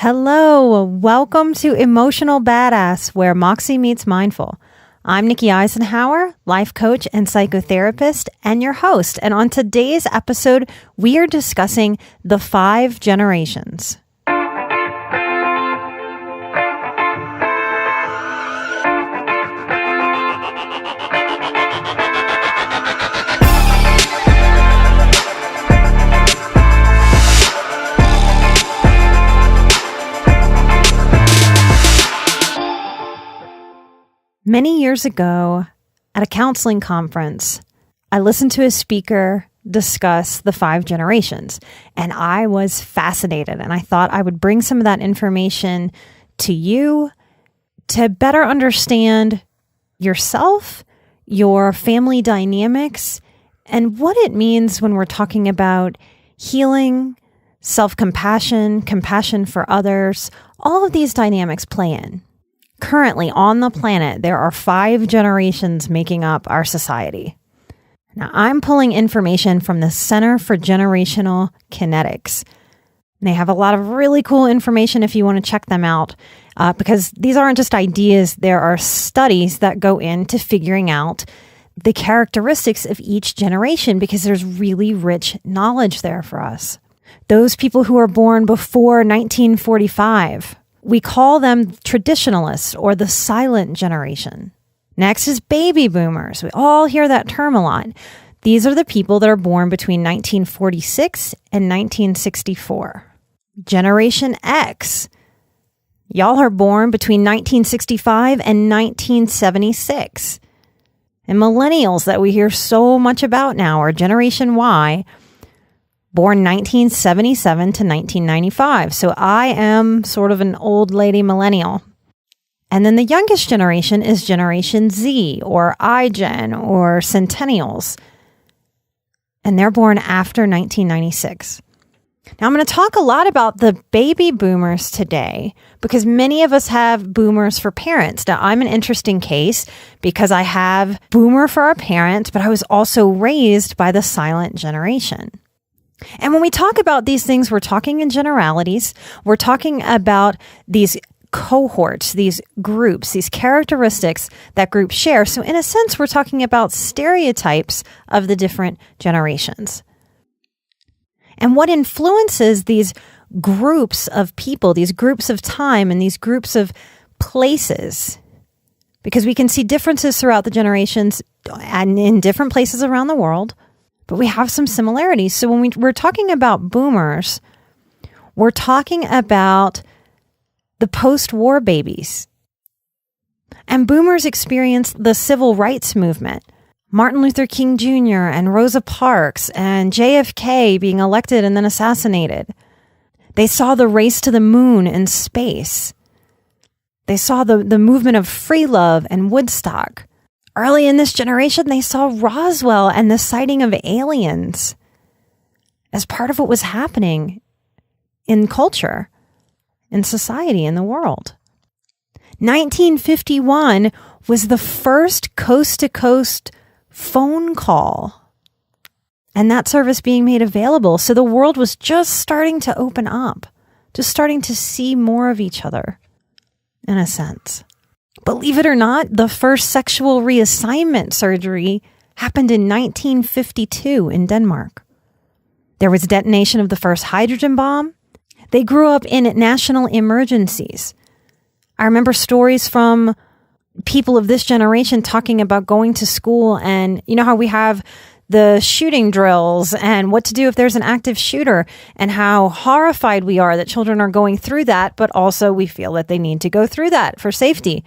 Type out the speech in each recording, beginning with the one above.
Hello, welcome to Emotional Badass, where Moxie meets Mindful. I'm Nikki Eisenhower, life coach and psychotherapist, and your host. And on today's episode, we are discussing the 5 generations. Many years ago, at a counseling conference, I listened to a speaker discuss the 5 generations, and I was fascinated, and I thought I would bring some of that information to you to better understand yourself, your family dynamics, and what it means when we're talking about healing, self-compassion, compassion for others. All of these dynamics play in. Currently, on the planet, there are 5 generations making up our society. Now, I'm pulling information from the Center for Generational Kinetics. They have a lot of really cool information if you want to check them out, because these aren't just ideas. There are studies that go into figuring out the characteristics of each generation, because there's really rich knowledge there for us. Those people who are born before 1945, we call them traditionalists or the silent generation. Next is baby boomers. We all hear that term a lot. These are the people that are born between 1946 and 1964. Generation X. Y'all are born between 1965 and 1976. And millennials that we hear so much about now are Generation Y, born 1977 to 1995. So I am sort of an old lady millennial. And then the youngest generation is Generation Z or iGen or Centennials. And they're born after 1996. Now I'm going to talk a lot about the baby boomers today because many of us have boomers for parents. Now I'm an interesting case because I have boomer for a parent, but I was also raised by the silent generation. And when we talk about these things, we're talking in generalities. We're talking about these cohorts, these groups, these characteristics that groups share. So in a sense, we're talking about stereotypes of the different generations. And what influences these groups of people, these groups of time, and these groups of places, because we can see differences throughout the generations and in different places around the world. But we have some similarities. So when we're talking about boomers, we're talking about the post-war babies. And boomers experienced the civil rights movement. Martin Luther King Jr. and Rosa Parks and JFK being elected and then assassinated. They saw the race to the moon and space. They saw the movement of free love and Woodstock. Early in this generation, they saw Roswell and the sighting of aliens as part of what was happening in culture, in society, in the world. 1951 was the first coast-to-coast phone call, and that service being made available. So the world was just starting to open up, just starting to see more of each other, in a sense. Believe it or not, the first sexual reassignment surgery happened in 1952 in Denmark. There was detonation of the first hydrogen bomb. They grew up in national emergencies. I remember stories from people of this generation talking about going to school, and you know how we have the shooting drills and what to do if there's an active shooter, and how horrified we are that children are going through that, but also we feel that they need to go through that for safety.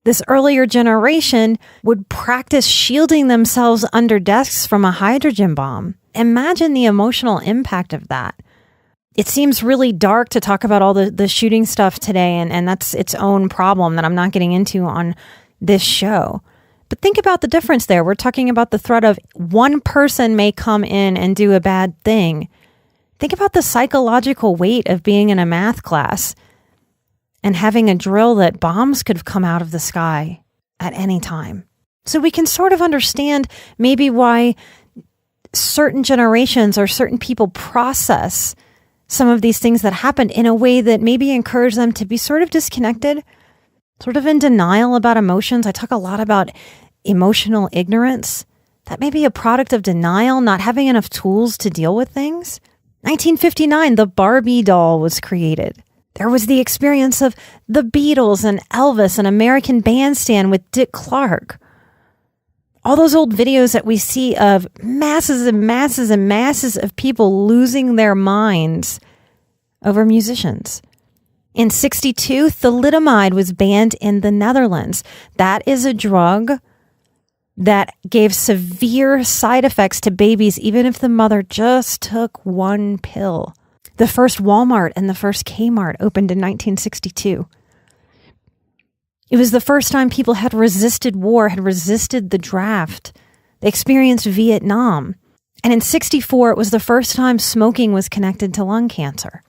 This earlier generation would practice shielding themselves under desks from a hydrogen bomb. Imagine the emotional impact of that. It seems really dark to talk about all the shooting stuff today, and that's its own problem that I'm not getting into on this show. But think about the difference there. We're talking about the threat of one person may come in and do a bad thing. Think about the psychological weight of being in a math class and having a drill that bombs could come out of the sky at any time. So we can sort of understand maybe why certain generations or certain people process some of these things that happened in a way that maybe encouraged them to be sort of disconnected, sort of in denial about emotions. I talk a lot about emotional ignorance. That may be a product of denial, not having enough tools to deal with things. 1959, the Barbie doll was created. There was the experience of the Beatles and Elvis, an American Bandstand with Dick Clark. All those old videos that we see of masses and masses and masses of people losing their minds over musicians. In 1962, thalidomide was banned in the Netherlands. That is a drug that gave severe side effects to babies, even if the mother just took one pill. The first Walmart and the first Kmart opened in 1962. It was the first time people had resisted war, had resisted the draft. They experienced Vietnam. And in 1964, it was the first time smoking was connected to lung cancer.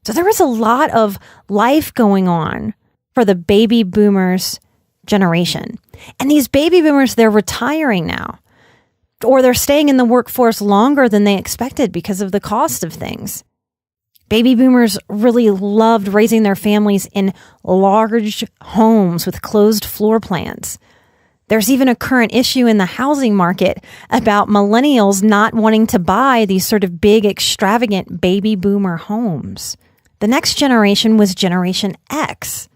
So there was a lot of life going on for the baby boomers generation. And these baby boomers, they're retiring now. Or they're staying in the workforce longer than they expected because of the cost of things. Baby boomers really loved raising their families in large homes with closed floor plans. There's even a current issue in the housing market about millennials not wanting to buy these sort of big, extravagant baby boomer homes. The next generation was Generation X.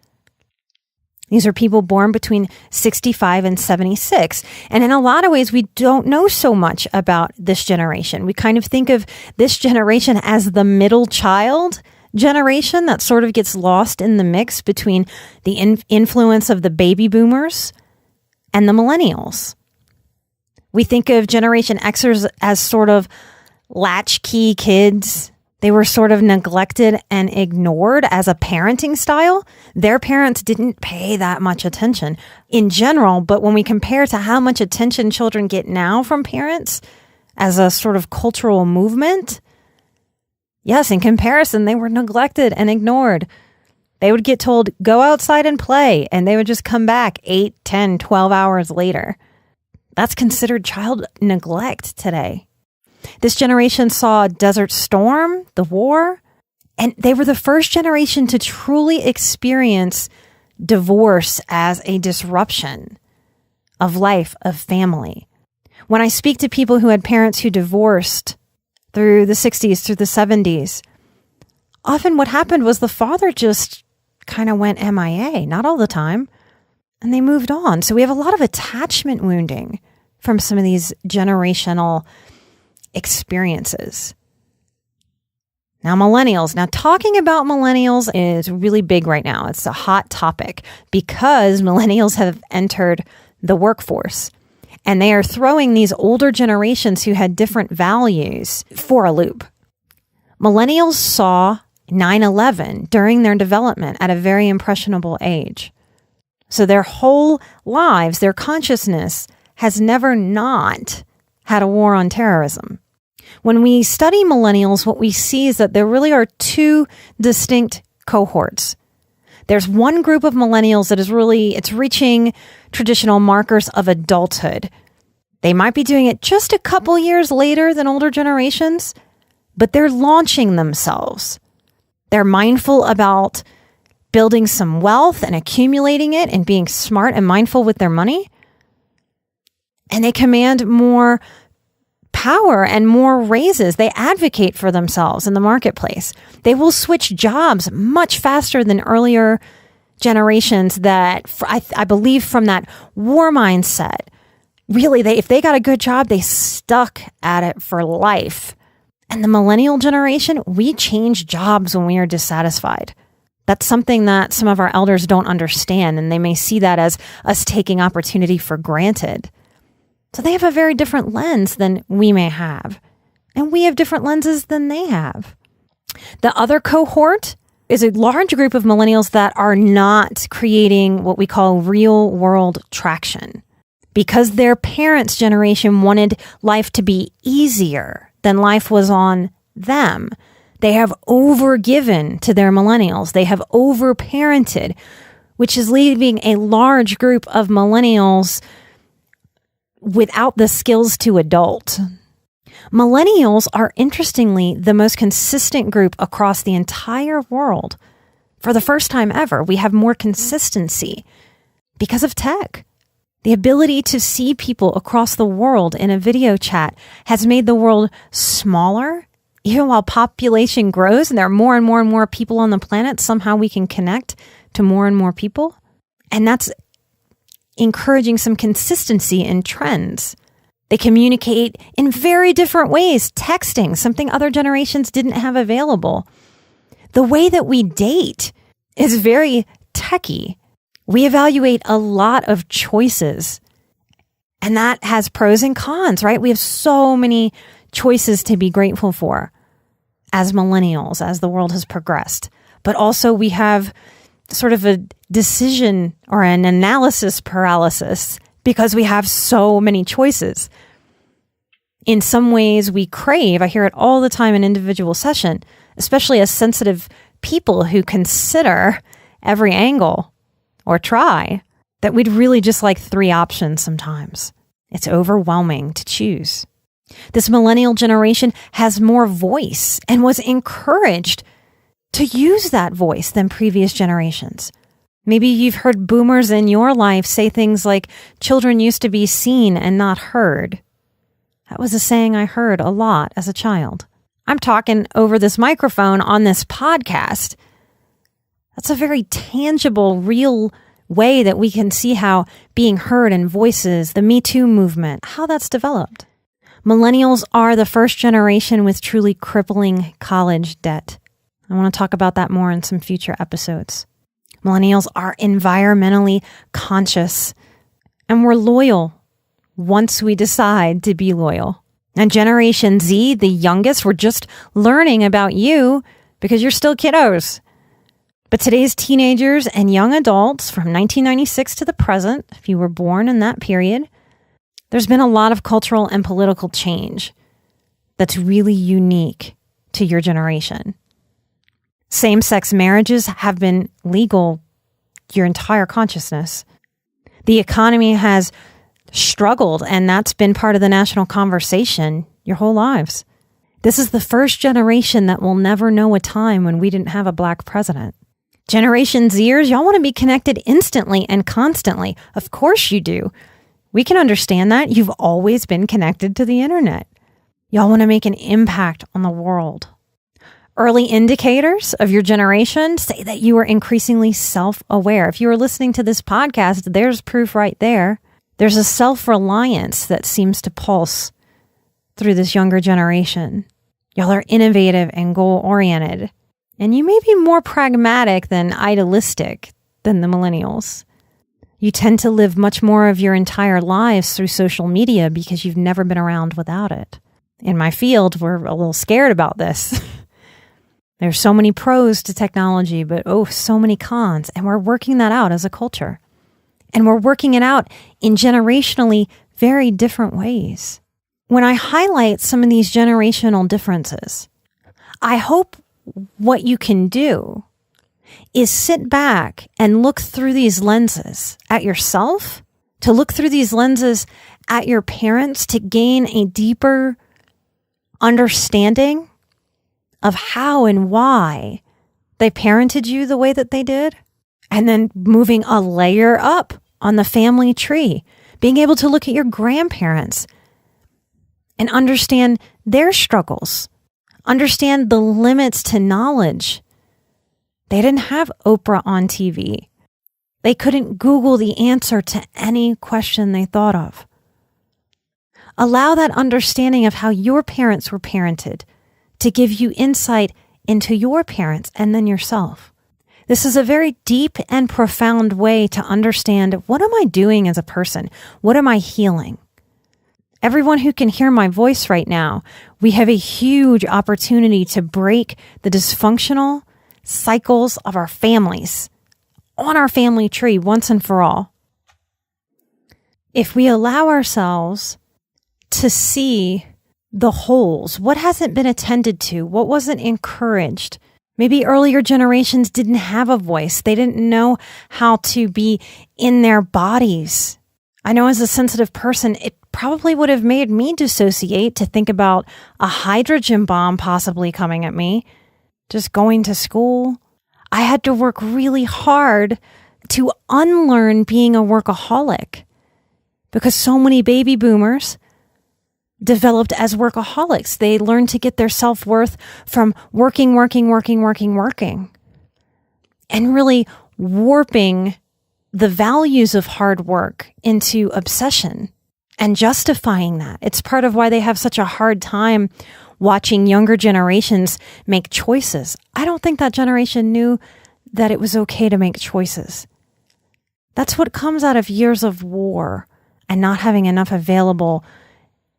These are people born between 65 and 76. And in a lot of ways, we don't know so much about this generation. We kind of think of this generation as the middle child generation that sort of gets lost in the mix between the influence of the baby boomers and the millennials. We think of Generation Xers as sort of latchkey kids. They were sort of neglected and ignored as a parenting style. Their parents didn't pay that much attention in general, but when we compare to how much attention children get now from parents as a sort of cultural movement, yes, in comparison, they were neglected and ignored. They would get told, go outside and play, and they would just come back 8, 10, 12 hours later. That's considered child neglect today. This generation saw Desert Storm, the war, and they were the first generation to truly experience divorce as a disruption of life, of family. When I speak to people who had parents who divorced through the 60s, through the 70s, often what happened was the father just kind of went MIA, not all the time, and they moved on. So we have a lot of attachment wounding from some of these generational experiences. Now, millennials. Now, talking about millennials is really big right now. It's a hot topic because millennials have entered the workforce and they are throwing these older generations who had different values for a loop. Millennials saw 9/11 during their development at a very impressionable age. So their whole lives, their consciousness has never not had a war on terrorism. When we study millennials, what we see is that there really are two distinct cohorts. There's one group of millennials that is it's reaching traditional markers of adulthood. They might be doing it just a couple years later than older generations, but they're launching themselves. They're mindful about building some wealth and accumulating it and being smart and mindful with their money. And they command more power and more raises. They advocate for themselves in the marketplace. They will switch jobs much faster than earlier generations that I believe from that war mindset. Really, if they got a good job, they stuck at it for life. And the millennial generation, we change jobs when we are dissatisfied. That's something that some of our elders don't understand, and they may see that as us taking opportunity for granted. So they have a very different lens than we may have. And we have different lenses than they have. The other cohort is a large group of millennials that are not creating what we call real world traction. Because their parents' generation wanted life to be easier than life was on them. They have overgiven to their millennials. They have overparented, which is leaving a large group of millennials without the skills to adult. Millennials are interestingly the most consistent group across the entire world. For the first time ever, we have more consistency because of tech. The ability to see people across the world in a video chat has made the world smaller. Even while population grows and there are more and more and more people on the planet, somehow we can connect to more and more people. And that's encouraging some consistency in trends. They communicate in very different ways. Texting, something other generations didn't have available. The way that we date is very techy. We evaluate a lot of choices, and that has pros and cons, right? We have so many choices to be grateful for as millennials, as the world has progressed. But also we have sort of a decision or an analysis paralysis because we have so many choices. In some ways we crave, I hear it all the time in individual session, especially as sensitive people who consider every angle or try, that we'd really just like 3 options sometimes. It's overwhelming to choose. This millennial generation has more voice and was encouraged to use that voice than previous generations. Maybe you've heard boomers in your life say things like, children used to be seen and not heard. That was a saying I heard a lot as a child. I'm talking over this microphone on this podcast. That's a very tangible, real way that we can see how being heard in voices, the Me Too movement, how that's developed. Millennials are the first generation with truly crippling college debt. I want to talk about that more in some future episodes. Millennials are environmentally conscious, and we're loyal once we decide to be loyal. And Generation Z, the youngest, we're just learning about you because you're still kiddos. But today's teenagers and young adults from 1996 to the present, if you were born in that period, there's been a lot of cultural and political change that's really unique to your generation. Same-sex marriages have been legal your entire consciousness. The economy has struggled, and that's been part of the national conversation your whole lives. This is the first generation that will never know a time when we didn't have a black president. Generation Zers, y'all want to be connected instantly and constantly. Of course you do. We can understand that. You've always been connected to the internet. Y'all want to make an impact on the world. Early indicators of your generation say that you are increasingly self-aware. If you are listening to this podcast, there's proof right there. There's a self-reliance that seems to pulse through this younger generation. Y'all are innovative and goal-oriented. And you may be more pragmatic than idealistic than the millennials. You tend to live much more of your entire lives through social media because you've never been around without it. In my field, we're a little scared about this. There's so many pros to technology, but so many cons. And we're working that out as a culture. And we're working it out in generationally very different ways. When I highlight some of these generational differences, I hope what you can do is sit back and look through these lenses at yourself, to look through these lenses at your parents, to gain a deeper understanding of how and why they parented you the way that they did, and then moving a layer up on the family tree, being able to look at your grandparents and understand their struggles, understand the limits to knowledge. They didn't have Oprah on TV. They couldn't Google the answer to any question they thought of. Allow that understanding of how your parents were parented to give you insight into your parents and then yourself. This is a very deep and profound way to understand, what am I doing as a person? What am I healing? Everyone who can hear my voice right now, we have a huge opportunity to break the dysfunctional cycles of our families on our family tree once and for all. If we allow ourselves to see the holes, what hasn't been attended to, what wasn't encouraged. Maybe earlier generations didn't have a voice. They didn't know how to be in their bodies. I know as a sensitive person, it probably would have made me dissociate to think about a hydrogen bomb possibly coming at me, just going to school. I had to work really hard to unlearn being a workaholic because so many baby boomers developed as workaholics. They learned to get their self-worth from working, and really warping the values of hard work into obsession and justifying that. It's part of why they have such a hard time watching younger generations make choices. I don't think that generation knew that it was okay to make choices. That's what comes out of years of war and not having enough available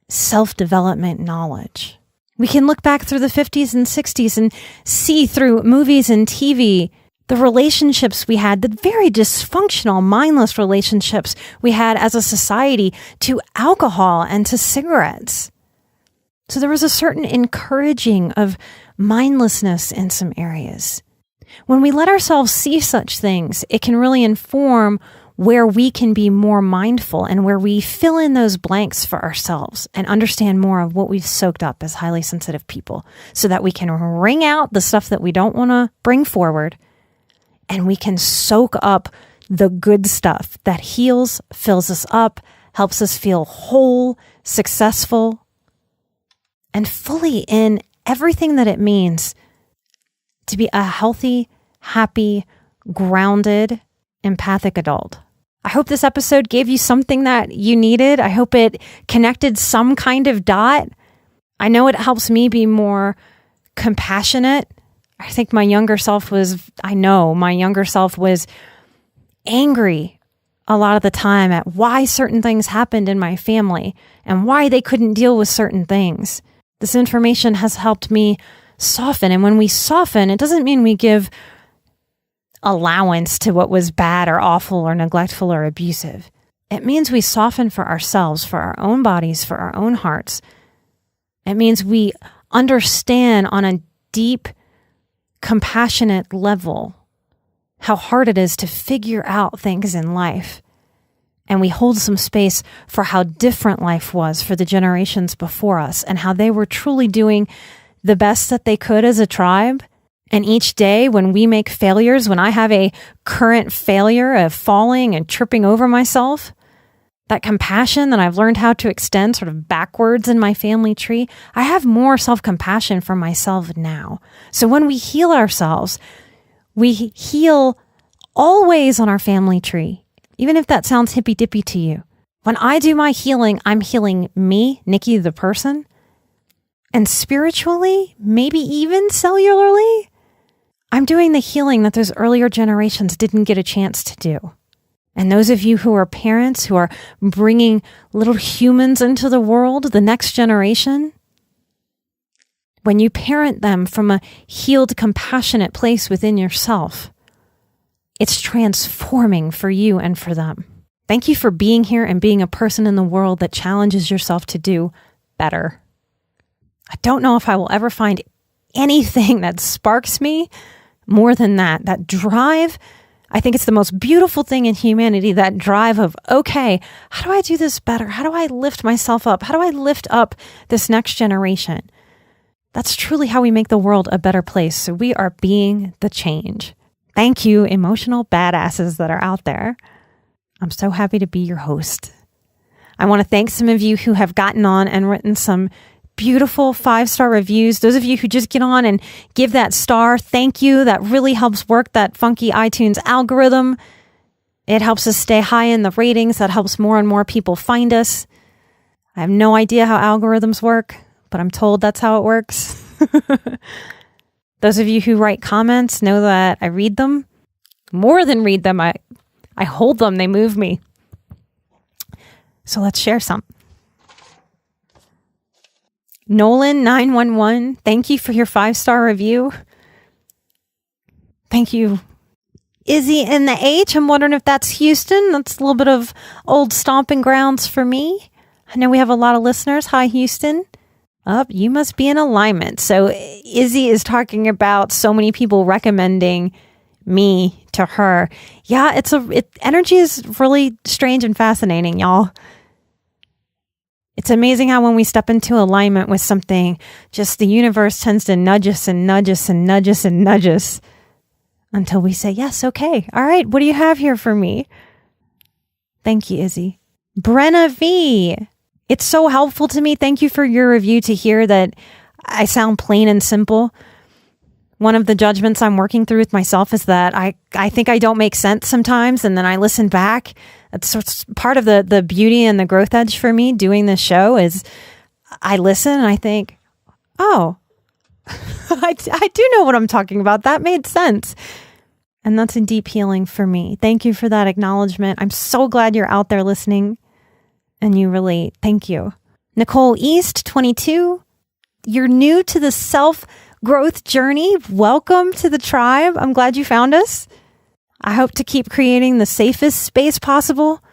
self-development knowledge. We can look back through the 50s and 60s and see through movies and TV the relationships we had, the very dysfunctional, mindless relationships we had as a society to alcohol and to cigarettes. So there was a certain encouraging of mindlessness in some areas. When we let ourselves see such things, it can really inform where we can be more mindful and where we fill in those blanks for ourselves and understand more of what we've soaked up as highly sensitive people so that we can wring out the stuff that we don't want to bring forward, and we can soak up the good stuff that heals, fills us up, helps us feel whole, successful, and fully in everything that it means to be a healthy, happy, grounded, empathic adult. I hope this episode gave you something that you needed. I hope it connected some kind of dot. I know it helps me be more compassionate. I think my younger self was angry a lot of the time at why certain things happened in my family and why they couldn't deal with certain things. This information has helped me soften. And when we soften, it doesn't mean we give allowance to what was bad or awful or neglectful or abusive. It means we soften for ourselves, for our own bodies, for our own hearts. It means we understand on a deep, compassionate level how hard it is to figure out things in life. And we hold some space for how different life was for the generations before us and how they were truly doing the best that they could as a tribe. And each day when we make failures, when I have a current failure of falling and tripping over myself, that compassion that I've learned how to extend sort of backwards in my family tree, I have more self-compassion for myself now. So when we heal ourselves, we heal always on our family tree, even if that sounds hippy-dippy to you. When I do my healing, I'm healing me, Nikki the person, and spiritually, maybe even cellularly, I'm doing the healing that those earlier generations didn't get a chance to do. And those of you who are parents, who are bringing little humans into the world, the next generation, when you parent them from a healed, compassionate place within yourself, it's transforming for you and for them. Thank you for being here and being a person in the world that challenges yourself to do better. I don't know if I will ever find anything that sparks me more than that drive. I think it's the most beautiful thing in humanity, that drive of, okay, how do I do this better? How do I lift myself up? How do I lift up this next generation? That's truly how we make the world a better place. So we are being the change. Thank you, emotional badasses that are out there. I'm so happy to be your host. I want to thank some of you who have gotten on and written some beautiful 5-star reviews. Those of you who just get on and give that star, thank you. That really helps work that funky iTunes algorithm. It helps us stay high in the ratings. That helps more and more people find us. I have no idea how algorithms work, but I'm told that's how it works. Those of you who write comments know that I read them. More than read them, I hold them. They move me. So let's share some. Nolan911, thank you for your 5-star review. Thank you. Izzy in the H, I'm wondering if that's Houston. That's a little bit of old stomping grounds for me. I know we have a lot of listeners. Hi, Houston. You must be in alignment. So Izzy is talking about so many people recommending me to her. Yeah, energy is really strange and fascinating, y'all. It's amazing how when we step into alignment with something, just the universe tends to nudge us and nudge us and nudge us and nudge us until we say, yes, okay. All right, what do you have here for me? Thank you, Izzy. Brenna V. It's so helpful to me. Thank you for your review to hear that I sound plain and simple. One of the judgments I'm working through with myself is that I think I don't make sense sometimes, and then I listen back. That's part of the beauty and the growth edge for me doing this show is I listen and I think, oh, I do know what I'm talking about. That made sense. And that's a deep healing for me. Thank you for that acknowledgement. I'm so glad you're out there listening and you relate. Thank you. Nicole East, 22. You're new to the self-growth journey. Welcome to the tribe. I'm glad you found us. I hope to keep creating the safest space possible.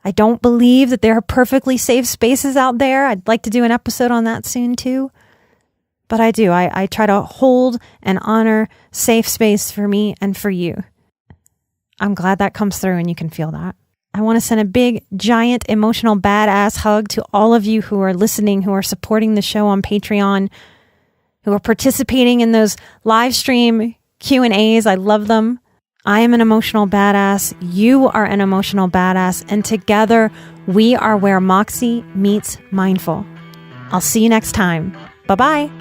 I don't believe that there are perfectly safe spaces out there. I'd like to do an episode on that soon too. But I do. I try to hold and honor safe space for me and for you. I'm glad that comes through and you can feel that. I want to send a big, giant, emotional, badass hug to all of you who are listening, who are supporting the show on Patreon, who are participating in those live stream Q&As. I love them. I am an emotional badass. You are an emotional badass. And together, we are where Moxie meets mindful. I'll see you next time. Bye-bye.